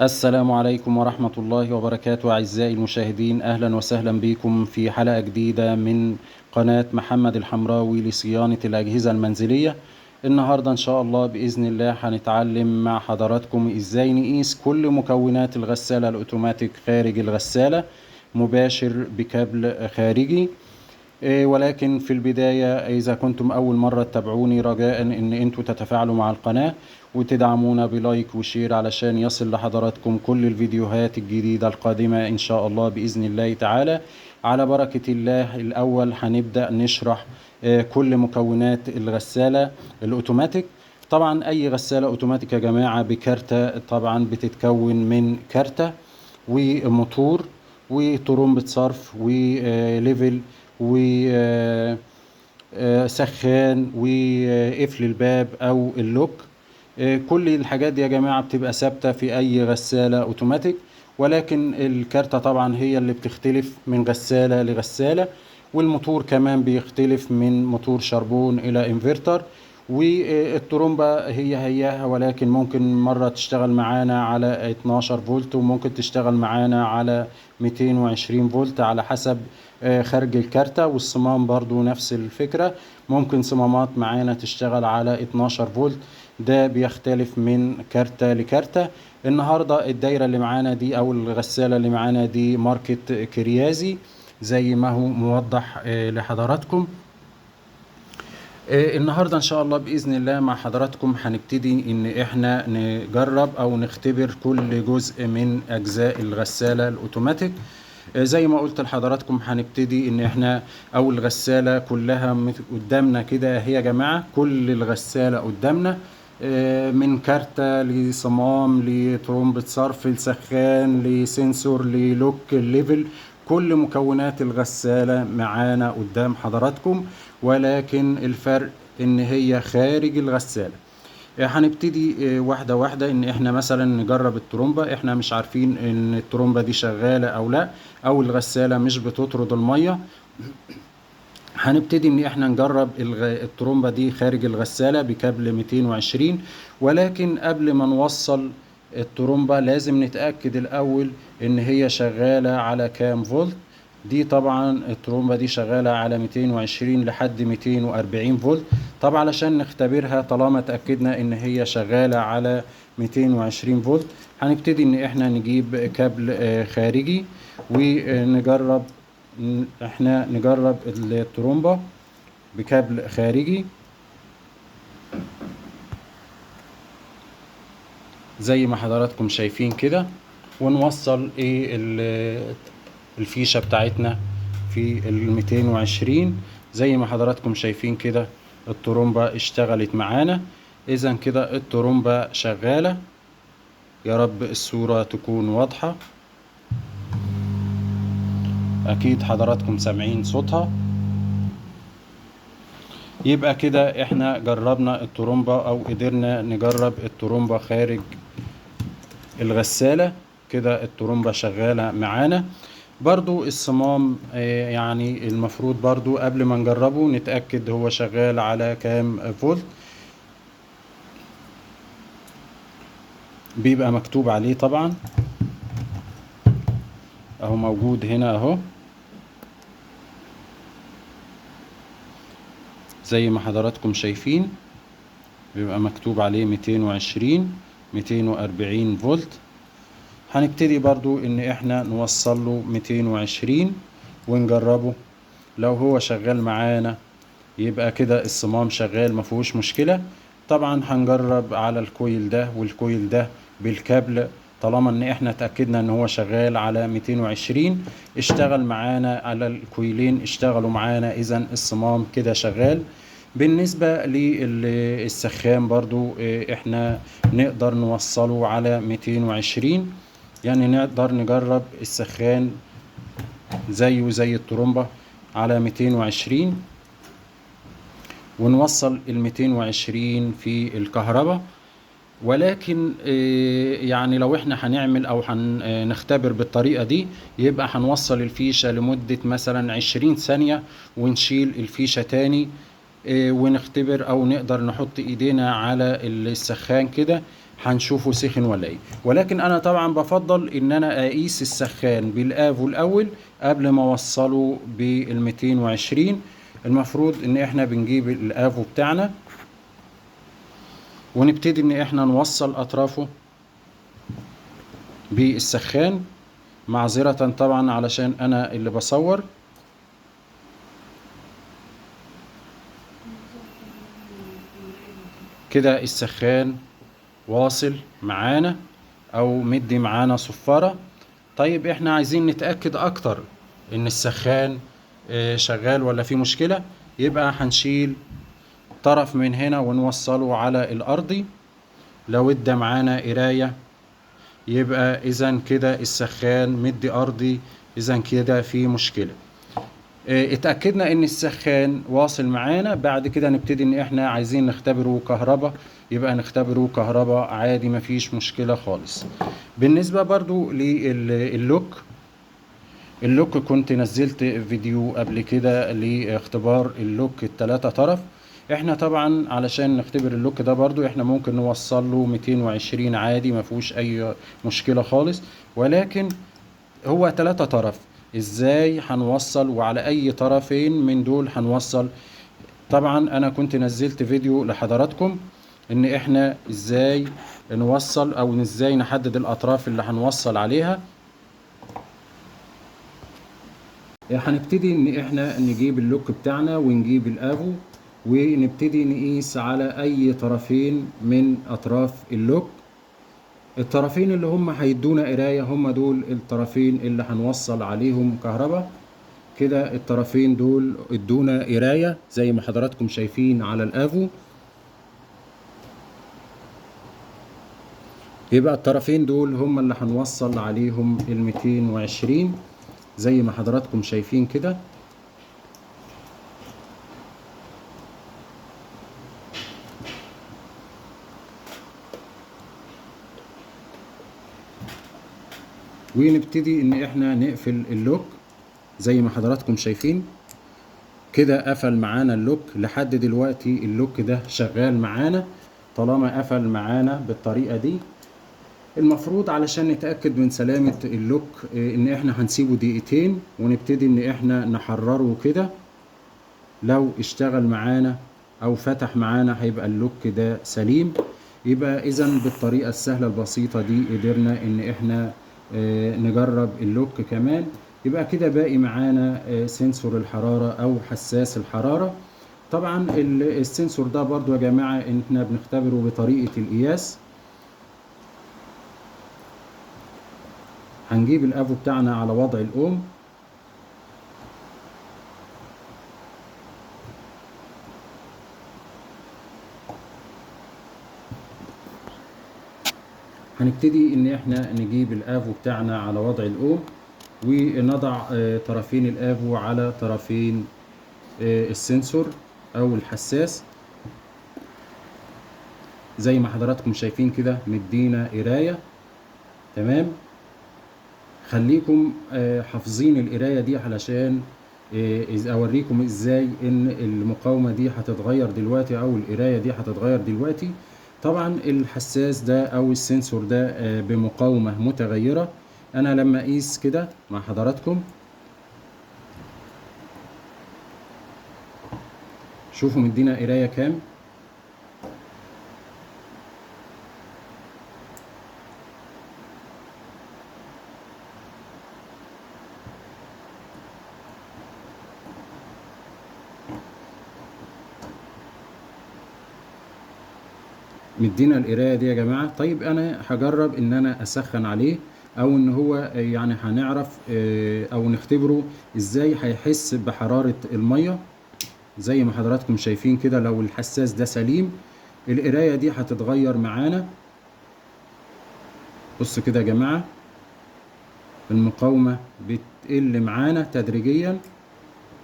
السلام عليكم ورحمة الله وبركاته أعزائي المشاهدين، أهلا وسهلا بكم في حلقة جديدة من قناة محمد الحمراوي لصيانة الأجهزة المنزلية. النهاردة إن شاء الله بإذن الله هنتعلم مع حضراتكم إزاي نقيس كل مكونات الغسالة الأوتوماتيك خارج الغسالة مباشر بكابل خارجي. ولكن في البداية إذا كنتم أول مرة تتابعوني، رجاء إن أنتوا تتفاعلوا مع القناة وتدعمونا بلايك وشير علشان يصل لحضراتكم كل الفيديوهات الجديدة القادمة إن شاء الله بإذن الله تعالى. على بركة الله، الأول هنبدأ نشرح كل مكونات الغسالة الأوتوماتيك. طبعا أي غسالة أوتوماتيك يا جماعة بكارتة، طبعا بتتكون من كارتة وموتور وطرمبة صرف وليفل وسخان وقفل الباب او اللوك. كل الحاجات دي يا جماعة بتبقى ثابتة في اي غسالة اوتوماتيك، ولكن الكارتة طبعا هي اللي بتختلف من غسالة لغسالة، والموتور كمان بيختلف من موتور شربون الى انفرتر، والترومبة هيها، ولكن ممكن مرة تشتغل معانا على 12 فولت وممكن تشتغل معانا على 220 فولت على حسب خارج الكارتة. والصمام برضو نفس الفكرة، ممكن صمامات معانا تشتغل على 12 فولت، ده بيختلف من كارتة لكارتة. النهاردة الدايرة اللي معانا دي او الغسالة اللي معانا دي ماركة كريازي زي ما هو موضح لحضراتكم. النهاردة ان شاء الله بإذن الله مع حضراتكم هنبتدي ان احنا نجرب او نختبر كل جزء من اجزاء الغسالة الاوتوماتيك. زي ما قلت لحضراتكم هنبتدي ان احنا او الغسالة كلها قدامنا كده اهي يا جماعة، كل الغسالة قدامنا، من كارتة لصمام لترومبة صرف لسخان لسنسور للوك الليفل، كل مكونات الغسالة معانا قدام حضراتكم، ولكن الفرق ان هي خارج الغسالة. هنبتدي واحدة واحدة ان احنا مثلا نجرب الترومبة. احنا مش عارفين ان الترومبة دي شغالة او لا، او الغسالة مش بتطرد المية. هنبتدي ان احنا نجرب الترومبة دي خارج الغسالة بكابل 220، ولكن قبل ما نوصل الترومبة لازم نتأكد الاول ان هي شغالة على كام فولت. دي طبعا الترومبة دي شغالة على 220 لحد 240 فولت. طبعا علشان نختبرها طالما اتأكدنا ان هي شغالة على 220 فولت، هنبتدي ان احنا نجيب كابل خارجي ونجرب احنا نجرب الترومبة بكابل خارجي زي ما حضراتكم شايفين كده، ونوصل الفيشة بتاعتنا في 220 زي ما حضراتكم شايفين كده. الترومبة اشتغلت معانا، اذا كده الترومبة شغالة. يا رب الصورة تكون واضحة، اكيد حضراتكم سامعين صوتها. يبقى كده احنا جربنا الترومبة او قدرنا نجرب الترومبة خارج الغسالة. كده الترومبة شغالة معانا. برضو الصمام يعني المفروض برضو قبل ما نجربه نتأكد هو شغال على كام فولت. بيبقى مكتوب عليه طبعا اهو، موجود هنا اهو زي ما حضراتكم شايفين، بيبقى مكتوب عليه 220 240 فولت. هنبتدي برضو ان احنا نوصل له 220 ونجربه. لو هو شغال معانا يبقى كده الصمام شغال مفيهوش مشكلة. طبعا هنجرب على الكويل ده والكويل ده بالكابل، طالما ان احنا اتأكدنا ان هو شغال على 220 اشتغل معانا على الكويلين، اشتغلوا معانا، اذا الصمام كده شغال. بالنسبة للسخان برضو احنا نقدر نوصله على 220، يعني نقدر نجرب السخان زيه زي الترومبة على 220 ونوصل 220 في الكهرباء. ولكن يعني لو احنا هنعمل او هنختبر بالطريقة دي يبقى هنوصل الفيشة لمدة مثلا 20 ثانية ونشيل الفيشة تاني ونختبر، او نقدر نحط ايدينا على السخان كده هنشوفه سخن ولا ايه. ولكن انا طبعا بفضل ان انا اقيس السخان بالافو الاول قبل ما اوصله بال 220. المفروض ان احنا بنجيب الافو بتاعنا ونبتدي ان احنا نوصل اطرافه بالسخان. معذرة طبعا علشان انا اللي بصور. كده السخان واصل معانا او مدي معانا صفارة. طيب احنا عايزين نتأكد اكتر ان السخان شغال ولا في مشكلة. يبقى هنشيل طرف من هنا ونوصله على الارضي. لو ادى معانا قراية يبقى اذا كده السخان مدي ارضي، اذا كده في مشكلة. اتأكدنا ان السخان واصل معانا، بعد كده نبتدي ان احنا عايزين نختبره كهرباء. يبقى نختبره كهرباء عادي، مفيش مشكلة خالص. بالنسبة برضو للوك، اللوك كنت نزلت فيديو قبل كده لاختبار اللوك التلاتة طرف. احنا طبعا علشان نختبر اللوك ده برضو احنا ممكن نوصل له 220 عادي، مفيهوش اي مشكلة خالص. ولكن هو تلاتة طرف، ازاي هنوصل وعلى اي طرفين من دول هنوصل؟ طبعا انا كنت نزلت فيديو لحضراتكم ان احنا ازاي نوصل او ازاي نحدد الاطراف اللي هنوصل عليها. هنبتدي ان احنا نجيب اللوك بتاعنا ونجيب الافو ونبتدي نقيس على اي طرفين من اطراف اللوك. الطرفين اللي هم هيدونا قراية هم دول الطرفين اللي هنوصل عليهم كهرباء. كده الطرفين دول ادونا قراية زي ما حضراتكم شايفين على الافو. يبقى الطرفين دول هم اللي هنوصل عليهم ال 220 زي ما حضراتكم شايفين كده. ونبتدي ان احنا نقفل اللوك زي ما حضراتكم شايفين كده. قفل معانا اللوك لحد دلوقتي، اللوك ده شغال معانا. طالما قفل معانا بالطريقة دي، المفروض علشان نتأكد من سلامة اللوك ان احنا هنسيبه دقيقتين ونبتدي ان احنا نحرره كده. لو اشتغل معانا او فتح معانا هيبقى اللوك ده سليم. يبقى اذا بالطريقة السهلة البسيطة دي قدرنا ان احنا نجرب اللوك كمان. يبقى كده باقي معانا سنسور الحرارة او حساس الحرارة. طبعا السنسور ده برضو يا جماعة احنا بنختبره بطريقة القياس. هنجيب الافو بتاعنا على وضع الاوم. هنبتدي ان احنا نجيب الافو بتاعنا على وضع الاوم ونضع طرفين الافو على طرفين السنسور او الحساس زي ما حضراتكم شايفين كده مدينا قراية. تمام. خليكم حافظين القراية دي علشان اوريكم ازاي ان المقاومة دي هتتغير دلوقتي او القراية دي هتتغير دلوقتي. طبعا الحساس ده او السنسور ده بمقاومة متغيرة. انا لما اقيس كده مع حضراتكم شوفوا مدينا قراية كام. مدينا القرايه دي يا جماعه. طيب انا هجرب ان انا اسخن عليه او ان هو يعني هنعرف او نختبره ازاي هيحس بحراره الميه. زي ما حضراتكم شايفين كده لو الحساس ده سليم القرايه دي هتتغير معانا. بص كده يا جماعه المقاومه بتقل معانا تدريجيا.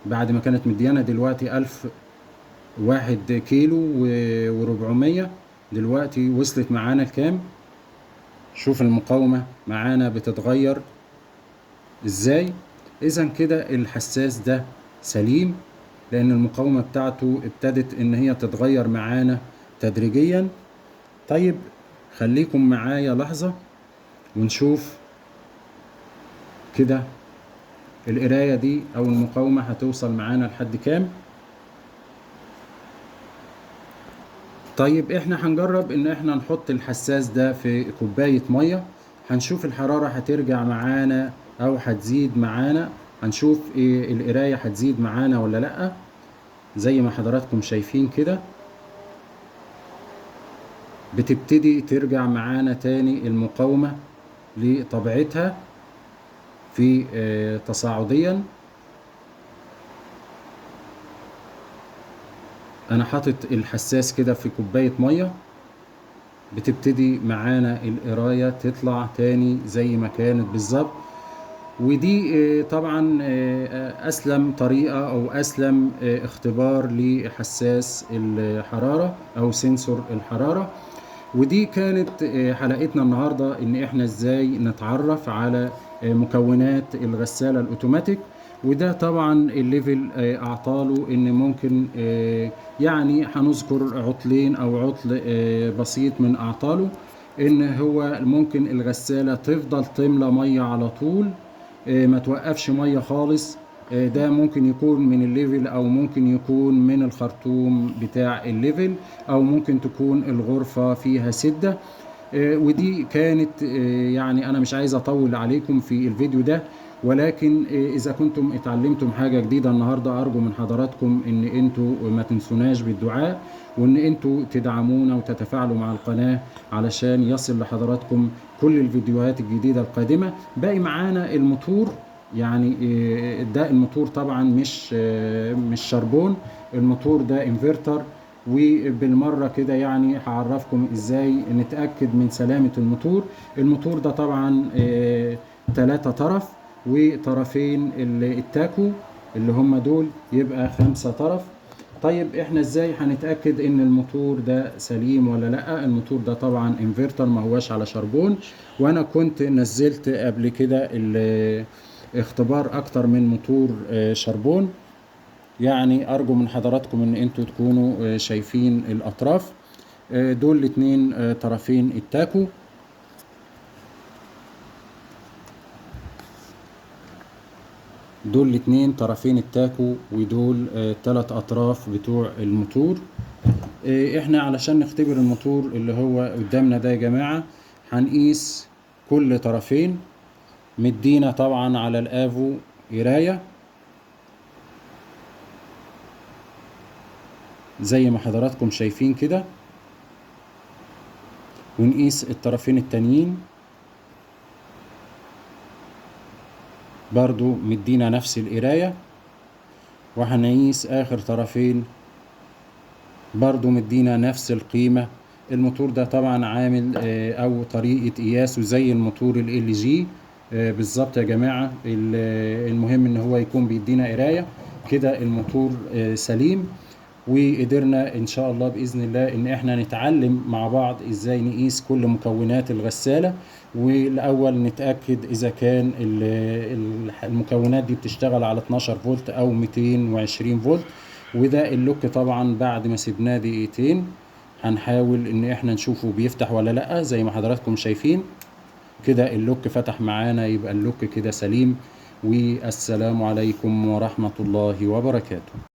بعد ما كانت مديانا دلوقتي 1001 كيلو و400 دلوقتي وصلت معانا لكام. شوف المقاومة معانا بتتغير ازاي. اذا كده الحساس ده سليم لان المقاومة بتاعته ابتدت ان هي تتغير معانا تدريجيا. طيب خليكم معايا لحظة ونشوف كده القراية دي او المقاومة هتوصل معانا لحد كام. طيب احنا هنجرب ان احنا نحط الحساس ده في كوباية مية، هنشوف الحرارة هترجع معانا او هتزيد معانا، هنشوف ايه القراية هتزيد معانا ولا لأ. زي ما حضراتكم شايفين كده بتبتدي ترجع معانا تاني المقاومة لطبيعتها في تصاعديا. انا حاطط الحساس كده في كوباية مية، بتبتدي معانا القراية تطلع تاني زي ما كانت بالظبط. ودي طبعا اسلم طريقة او اسلم اختبار لحساس الحرارة او سنسور الحرارة. ودي كانت حلقتنا النهاردة ان احنا ازاي نتعرف على مكونات الغسالة الاوتوماتيك. وده طبعا الليفل اعطاله ان ممكن يعني هنذكر عطلين او عطل بسيط من اعطاله، ان هو ممكن الغسالة تفضل تملى مية على طول، ما توقفش مية خالص. ده ممكن يكون من الليفل او ممكن يكون من الخرطوم بتاع الليفل، او ممكن تكون الغرفة فيها سدة. ودي كانت يعني انا مش عايز اطول عليكم في الفيديو ده، ولكن اذا كنتم اتعلمتم حاجة جديدة النهاردة ارجو من حضراتكم ان انتوا ما تنسوناش بالدعاء، وان انتوا تدعمونا وتتفاعلوا مع القناة علشان يصل لحضراتكم كل الفيديوهات الجديدة القادمة. باقي معانا الموتور، يعني ده الموتور طبعا مش شربون، الموتور ده انفرتر. وبالمرة كده يعني هعرفكم ازاي نتأكد من سلامة الموتور. الموتور ده طبعا 3 طرف، وطرفين التاكو اللي هم دول يبقى 5 طرف. طيب احنا ازاي هنتأكد ان الموتور ده سليم ولا لا؟ الموتور ده طبعا انفرتر ما هواش على شربون، وانا كنت نزلت قبل كده اختبار اكتر من موتور شربون. يعني ارجو من حضراتكم ان انتوا تكونوا شايفين الاطراف، دول الاتنين طرفين التاكو. دول الاتنين طرفين التاكو، ودول 3 اطراف بتوع الموتور. احنا علشان نختبر الموتور اللي هو قدامنا ده يا جماعة هنقيس كل طرفين. مدينا طبعا على الافو قراية زي ما حضراتكم شايفين كده، ونقيس الطرفين التانيين برضو مدينا نفس القراية، وهنقيس اخر طرفين برضو مدينا نفس القيمة. الموتور ده طبعا عامل او طريقة قياسه زي الموتور ال جي بالظبط يا جماعة. المهم ان هو يكون بيدينا قراية كده الموتور سليم. وقدرنا ان شاء الله باذن الله ان احنا نتعلم مع بعض ازاي نقيس كل مكونات الغسالة. والاول نتأكد اذا كان المكونات دي بتشتغل على 12 فولت او 220 فولت. وده اللوك طبعا بعد ما سيبناه دقيقتين هنحاول ان احنا نشوفه بيفتح ولا لا. زي ما حضراتكم شايفين كده اللوك فتح معانا، يبقى اللوك كده سليم. والسلام عليكم ورحمة الله وبركاته.